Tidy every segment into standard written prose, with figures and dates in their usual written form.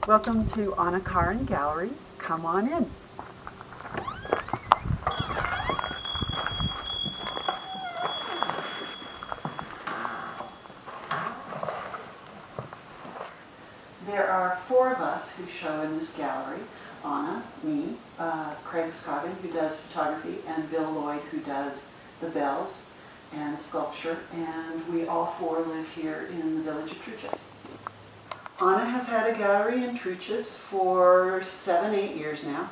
Welcome to Karin Gallery. Come on in. There are four of us who show in this gallery. Anna, me, Craig Scoggin, who does photography, and Bill Lloyd, who does the bells and sculpture, and we all four live here in the village of Truchas. Anna has had a gallery in Truchas for 7-8 years now,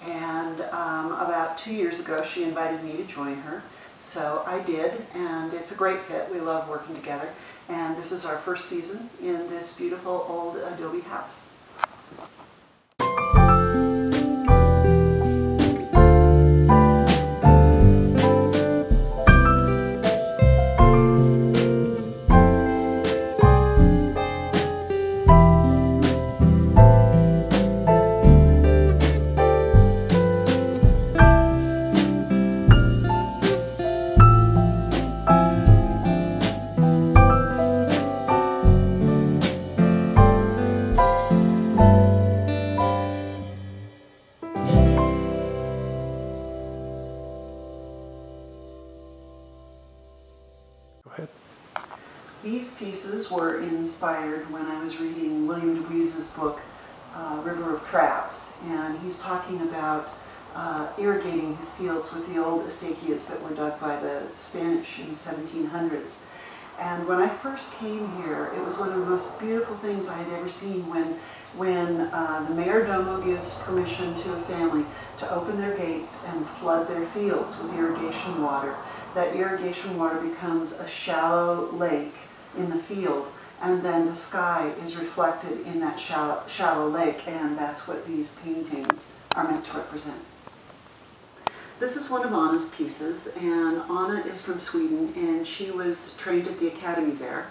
and about 2 years ago she invited me to join her, so I did, and it's a great fit. We love working together, and this is our first season in this beautiful old adobe house. These pieces were inspired when I was reading William Deweese's book, River of Traps, and he's talking about irrigating his fields with the old acequias that were dug by the Spanish in the 1700s. And when I first came here, it was one of the most beautiful things I had ever seen when the mayordomo gives permission to a family to open their gates and flood their fields with irrigation water. That irrigation water becomes a shallow lake in the field, and then the sky is reflected in that shallow lake, and that's what these paintings are meant to represent. This is one of Anna's pieces, and Anna is from Sweden, and she was trained at the academy there,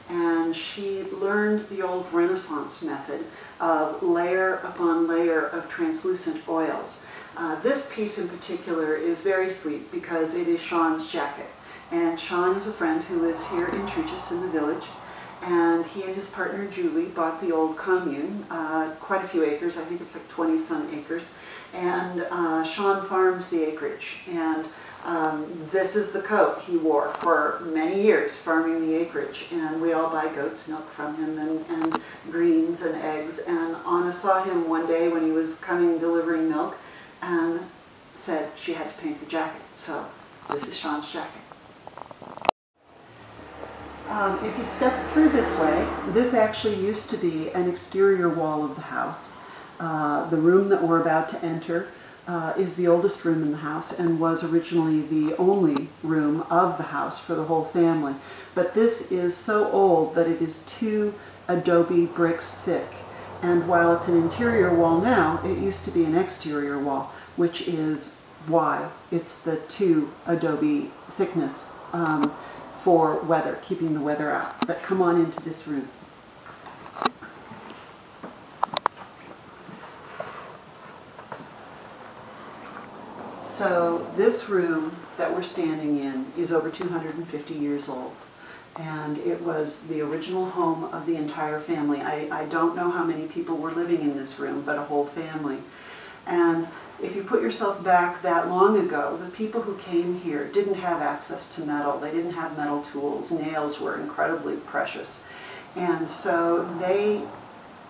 and she learned the old Renaissance method of layer upon layer of translucent oils. This piece in particular is very sweet because it is Sean's jacket. And Sean is a friend who lives here in Truchas in the village, and he and his partner Julie bought the old commune, quite a few acres, I think it's like 20-some acres, and Sean farms the acreage, and this is the coat he wore for many years, farming the acreage, and we all buy goat's milk from him, and greens and eggs, and Anna saw him one day when he was coming delivering milk, and said she had to paint the jacket, so this is Sean's jacket. If you step through this way, this actually used to be an exterior wall of the house. The room that we're about to enter is the oldest room in the house and was originally the only room of the house for the whole family. But this is so old that it is 2 adobe bricks thick. And while it's an interior wall now, it used to be an exterior wall, which is why it's the 2 adobe thickness for weather, keeping the weather out. But come on into this room. So this room that we're standing in is over 250 years old. And it was the original home of the entire family. I don't know how many people were living in this room, but a whole family. And if you put yourself back that long ago, the people who came here didn't have access to metal. They didn't have metal tools. Nails were incredibly precious. And so they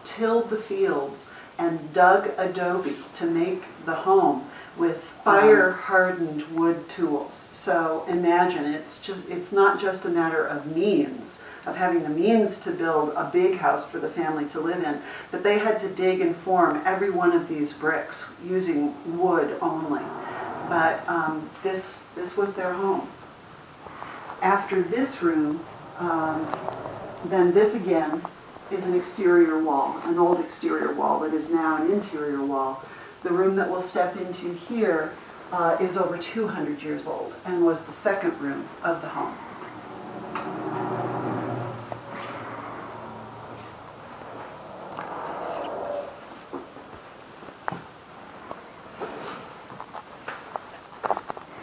tilled the fields and dug adobe to make the home with fire-hardened wood tools. So imagine, it's not just a matter of means, of having the means to build a big house for the family to live in, but they had to dig and form every one of these bricks using wood only. But this was their home. After this room, then this again is an exterior wall, an old exterior wall that is now an interior wall. The room that we'll step into here is over 200 years old and was the second room of the home.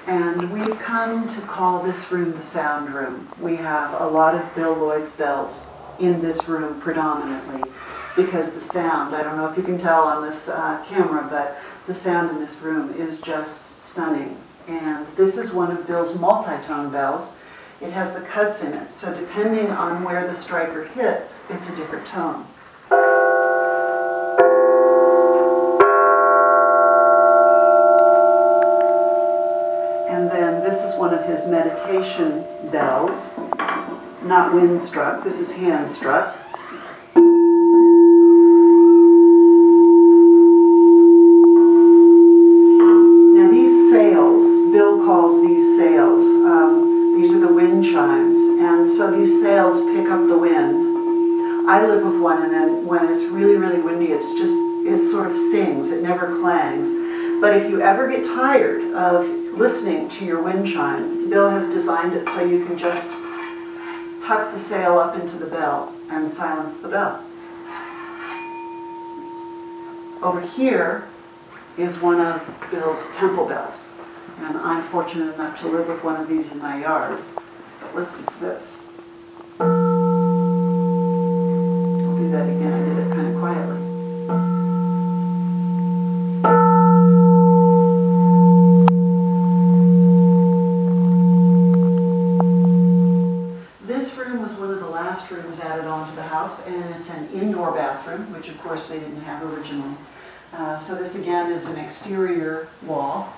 And we've come to call this room the sound room. We have a lot of Bill Lloyd's bells in this room predominantly. because the sound, I don't know if you can tell on this camera, but the sound in this room is just stunning. And this is one of Bill's multi-tone bells. It has the cuts in it, so depending on where the striker hits, it's a different tone. And then this is one of his meditation bells, not wind struck, this is hand struck. Now these sails, Bill calls these sails, these are the wind chimes, and so these sails pick up the wind. I live with one, and then when it's really, really windy, it sort of sings, it never clangs. But if you ever get tired of listening to your wind chime, Bill has designed it so you can just tuck the sail up into the bell and silence the bell. Over here is one of Bill's temple bells. And I'm fortunate enough to live with one of these in my yard. But listen to this. I'll do that again. I did it kind of quietly. This room was one of the last rooms added onto the house, and it's an indoor bathroom, which of course they didn't have originally. So this again is an exterior wall.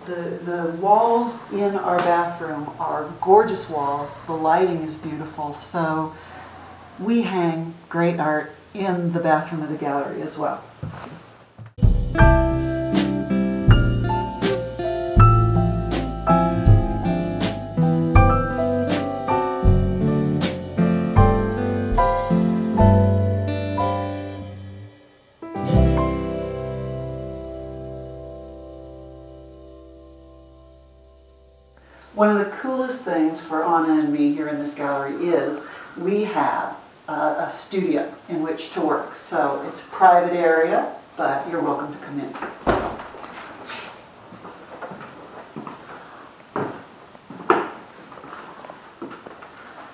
The walls in our bathroom are gorgeous walls. The lighting is beautiful, so we hang great art in the bathroom of the gallery as well. One of the coolest things for Anna and me here in this gallery is we have a studio in which to work. So it's a private area, but you're welcome to come in.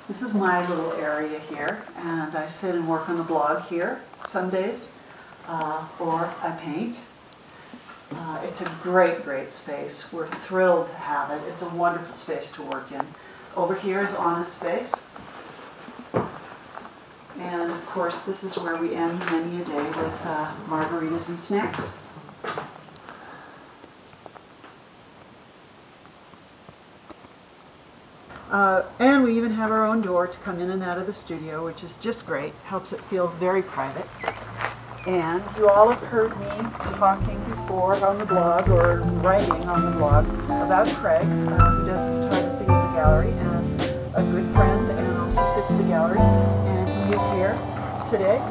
This is my little area here, and I sit and work on the blog here some days, or I paint. It's a great, great space. We're thrilled to have it. It's a wonderful space to work in. Over here is Anna's space. And of course, this is where we end many a day with margaritas and snacks. And we even have our own door to come in and out of the studio, which is just great. Helps it feel very private. And you all have heard me talking before on the blog, or writing on the blog, about Craig, who does the photography in the gallery, and a good friend, and also sits the gallery. And he is here today.